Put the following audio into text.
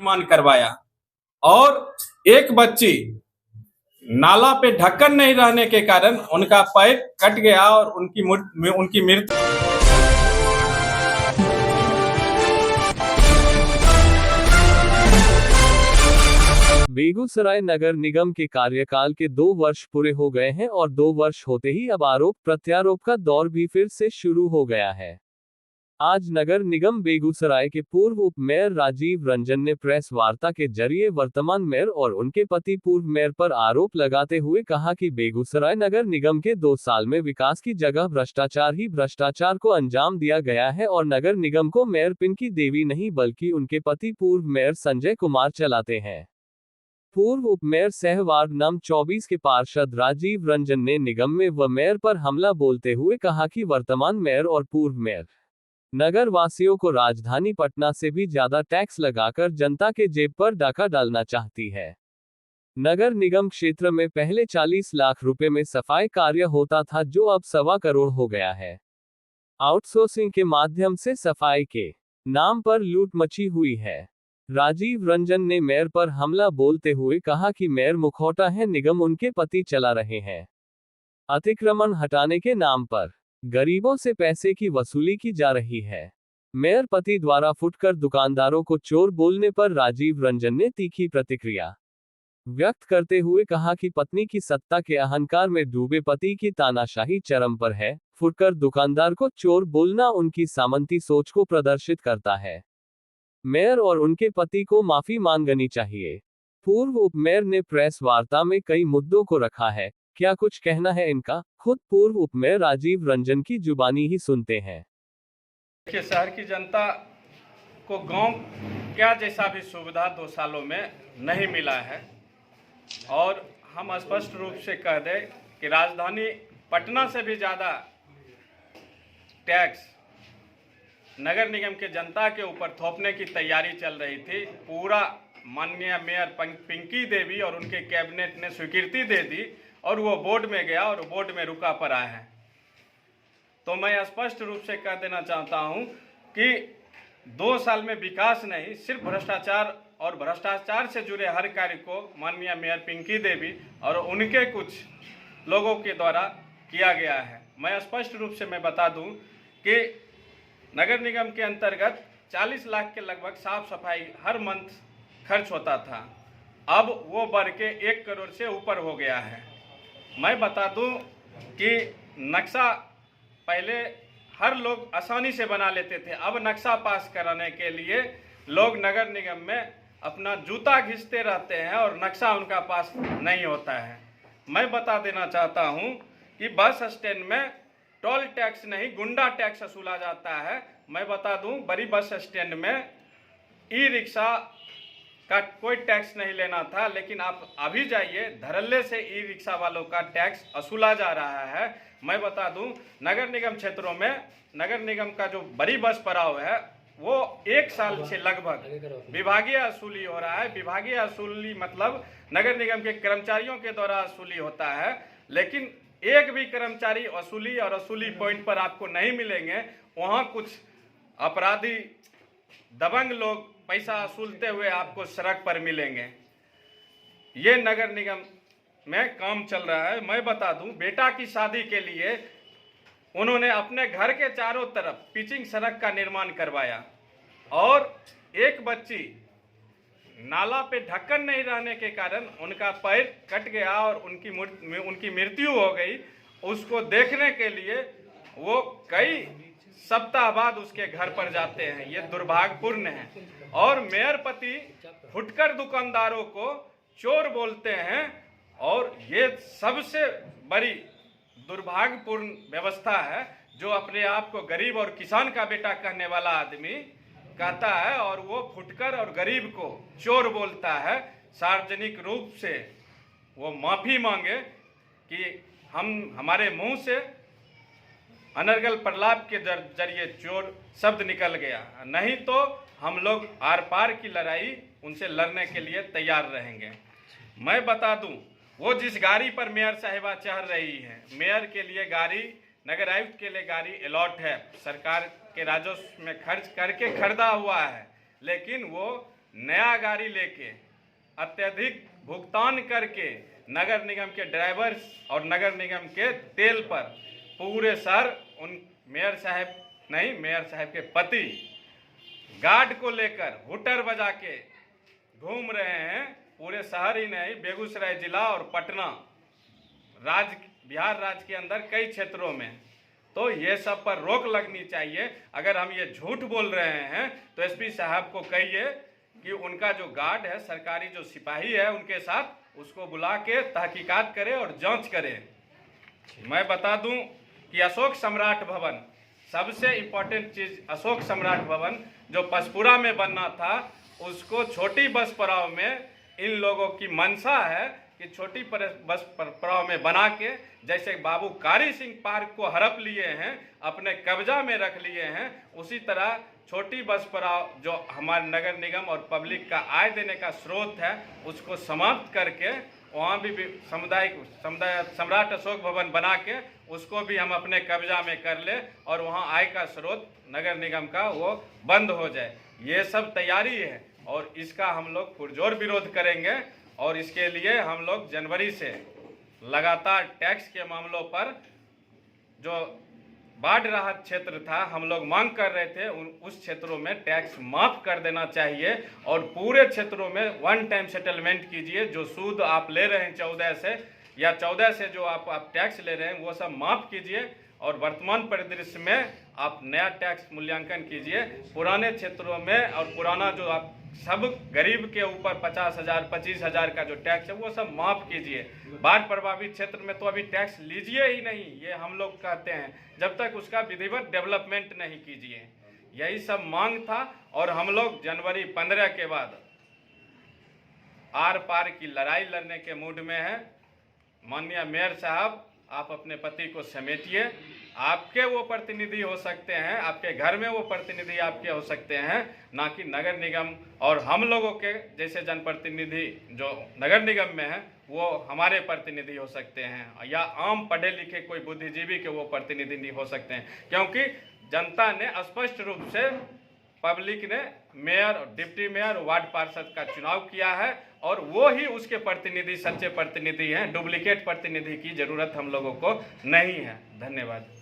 निर्माण करवाया और एक बच्ची नाला पे ढक्कन नहीं रहने के कारण उनका पैर कट गया और उनकी मृत्यु। बेगूसराय नगर निगम के कार्यकाल के 2 वर्ष पूरे हो गए हैं और 2 वर्ष होते ही अब आरोप प्रत्यारोप का दौर भी फिर से शुरू हो गया है। आज नगर निगम बेगूसराय के पूर्व उप मेयर राजीव रंजन ने प्रेस वार्ता के जरिए वर्तमान मेयर और उनके पति पूर्व मेयर पर आरोप लगाते हुए कहा कि बेगूसराय नगर निगम के 2 साल में विकास की जगह भ्रष्टाचार ही भ्रष्टाचार को अंजाम दिया गया है और नगर निगम को मेयर पिंकी देवी नहीं बल्कि उनके पति पूर्व मेयर संजय कुमार चलाते हैं। पूर्व उप मेयर सह वार्ड नंबर 24 के पार्षद राजीव रंजन ने निगम में व मेयर पर हमला बोलते हुए कहा कि वर्तमान मेयर और पूर्व मेयर नगर वासियों को राजधानी पटना से भी ज्यादा टैक्स लगाकर जनता के जेब पर डाका डालना चाहती है। नगर निगम क्षेत्र में पहले 40 लाख रुपए में सफाई कार्य होता था जो अब 1.25 करोड़ हो गया है। आउटसोर्सिंग के माध्यम से सफाई के नाम पर लूट मची हुई है। राजीव रंजन ने मेयर पर हमला बोलते हुए कहा कि मेयर मुखौटा है, निगम उनके पति चला रहे हैं। अतिक्रमण हटाने के नाम पर गरीबों से पैसे की वसूली की जा रही है। मेयर पति द्वारा फुटकर दुकानदारों को चोर बोलने पर राजीव रंजन ने तीखी प्रतिक्रिया व्यक्त करते हुए कहा कि पत्नी की सत्ता के अहंकार में डूबे पति की तानाशाही चरम पर है। फुटकर दुकानदार को चोर बोलना उनकी सामंती सोच को प्रदर्शित करता है। मेयर और उनके पति को माफी मांगनी चाहिए। पूर्व उप मेयर ने प्रेस वार्ता में कई मुद्दों को रखा है, क्या कुछ कहना है इनका, खुद पूर्व उप मेयर राजीव रंजन की जुबानी ही सुनते हैं। देखिए, शहर की जनता को गांव क्या जैसा भी सुविधा 2 सालों में नहीं मिला है और हम स्पष्ट रूप से कह दें कि राजधानी पटना से भी ज़्यादा टैक्स नगर निगम के जनता के ऊपर थोपने की तैयारी चल रही थी। पूरा माननीय मेयर पिंकी देवी और उनके कैबिनेट ने स्वीकृति दे दी और वो बोर्ड में गया और बोर्ड में रुका पड़ा है। तो मैं स्पष्ट रूप से कह देना चाहता हूं कि 2 साल में विकास नहीं, सिर्फ भ्रष्टाचार और भ्रष्टाचार से जुड़े हर कार्य को माननीय मेयर पिंकी देवी और उनके कुछ लोगों के द्वारा किया गया है। मैं स्पष्ट रूप से मैं बता दूं कि नगर निगम के अंतर्गत 40 लाख के लगभग साफ सफाई हर मंथ खर्च होता था, अब वो बढ़ के 1 करोड़ से ऊपर हो गया है। मैं बता दूं कि नक्शा पहले हर लोग आसानी से बना लेते थे, अब नक्शा पास कराने के लिए लोग नगर निगम में अपना जूता घिसते रहते हैं और नक्शा उनका पास नहीं होता है। मैं बता देना चाहता हूं कि बस स्टैंड में टोल टैक्स नहीं गुंडा टैक्स वसूला जाता है। मैं बता दूं बड़ी बस स्टैंड में ई रिक्शा का कोई टैक्स नहीं लेना था, लेकिन आप अभी जाइए धड़ल्ले से ई रिक्शा वालों का टैक्स वसूला जा रहा है। मैं बता दूं नगर निगम क्षेत्रों में नगर निगम का जो बड़ी बस पड़ाव है वो 1 साल से लगभग विभागीय वसूली हो रहा है। विभागीय वसूली मतलब नगर निगम के कर्मचारियों के द्वारा वसूली होता है, लेकिन एक भी कर्मचारी वसूली और वसूली पॉइंट पर आपको नहीं मिलेंगे। वहाँ कुछ अपराधी दबंग लोग पैसा वसूलते हुए आपको सड़क पर मिलेंगे। ये नगर निगम में काम चल रहा है। मैं बता दूं बेटा की शादी के लिए उन्होंने अपने घर के चारों तरफ पिचिंग सड़क का निर्माण करवाया और एक बच्ची नाला पे ढक्कन नहीं रहने के कारण उनका पैर कट गया और उनकी मृत्यु हो गई। उसको देखने के लिए वो कई सप्ताह बाद उसके घर पर जाते हैं। ये दुर्भाग्यपूर्ण है। और मेयर पति फुटकर दुकानदारों को चोर बोलते हैं और ये सबसे बड़ी दुर्भाग्यपूर्ण व्यवस्था है जो अपने आप को गरीब और किसान का बेटा कहने वाला आदमी कहता है और वो फुटकर और गरीब को चोर बोलता है। सार्वजनिक रूप से वो माफ़ी मांगे कि हमारे मुंह से अनर्गल प्रलाप के जरिए चोर शब्द निकल गया, नहीं तो हम लोग आर पार की लड़ाई उनसे लड़ने के लिए तैयार रहेंगे। मैं बता दूं वो जिस गाड़ी पर मेयर साहिबा चढ़ रही है, मेयर के लिए गाड़ी, नगर आयुक्त के लिए गाड़ी अलॉट है, सरकार के राजस्व में खर्च करके खरीदा हुआ है, लेकिन वो नया गाड़ी लेके अत्यधिक भुगतान करके नगर निगम के ड्राइवर्स और नगर निगम के तेल पर पूरे शहर उन मेयर साहब के पति गार्ड को लेकर हुटर बजा के घूम रहे हैं। पूरे शहर ही नहीं, बेगूसराय जिला और पटना बिहार राज्य के अंदर कई क्षेत्रों में। तो ये सब पर रोक लगनी चाहिए। अगर हम ये झूठ बोल रहे हैं तो एसपी साहब को कहिए कि उनका जो गार्ड है, सरकारी जो सिपाही है, उनके साथ उसको बुला के तहकीकात करे और जांच करे। मैं बता दूं कि अशोक सम्राट भवन, सबसे इम्पोर्टेंट चीज अशोक सम्राट भवन जो पशपुरा में बनना था, उसको छोटी बस पड़ाव में इन लोगों की मंशा है कि छोटी बस पड़ाव में बना के, जैसे बाबू कारी सिंह पार्क को हड़प लिए हैं, अपने कब्जा में रख लिए हैं, उसी तरह छोटी बस पड़ाव जो हमारे नगर निगम और पब्लिक का आय देने का स्रोत है, उसको समाप्त करके वहाँ भी समुदाय सम्राट अशोक भवन बना के उसको भी हम अपने कब्जा में कर ले और वहाँ आय का स्रोत नगर निगम का वो बंद हो जाए। ये सब तैयारी है और इसका हम लोग पुरजोर विरोध करेंगे। और इसके लिए हम लोग जनवरी से लगातार टैक्स के मामलों पर, जो बाढ़ राहत क्षेत्र था, हम लोग मांग कर रहे थे उस क्षेत्रों में टैक्स माफ कर देना चाहिए और पूरे क्षेत्रों में वन टाइम सेटलमेंट कीजिए। जो सूद आप ले रहे हैं 14 से या 14 से जो आप टैक्स ले रहे हैं वो सब माफ कीजिए और वर्तमान परिदृश्य में आप नया टैक्स मूल्यांकन कीजिए। पुराने क्षेत्रों में और पुराना जो आप सब गरीब के ऊपर 50,000 25,000 का जो टैक्स है वो सब माफ कीजिए। बाढ़ प्रभावित क्षेत्र में तो अभी टैक्स लीजिए ही नहीं, ये हम लोग कहते हैं, जब तक उसका विधिवत डेवलपमेंट नहीं कीजिए। यही सब मांग था और हम लोग जनवरी 15 के बाद आर पार की लड़ाई लड़ने के मूड में हैं। माननीय मेयर साहब, आप अपने पति को समेटिए। आपके वो प्रतिनिधि हो सकते हैं, आपके घर में वो प्रतिनिधि आपके हो सकते हैं, ना कि नगर निगम और हम लोगों के जैसे जनप्रतिनिधि जो नगर निगम में हैं वो हमारे प्रतिनिधि हो सकते हैं, या आम पढ़े लिखे कोई बुद्धिजीवी के वो प्रतिनिधि नहीं हो सकते हैं। क्योंकि जनता ने स्पष्ट रूप से, पब्लिक ने मेयर और डिप्टी मेयर और वार्ड पार्षद का चुनाव किया है और वो ही उसके प्रतिनिधि, सच्चे प्रतिनिधि हैं। डुप्लीकेट प्रतिनिधि की जरूरत हम लोगों को नहीं है। धन्यवाद।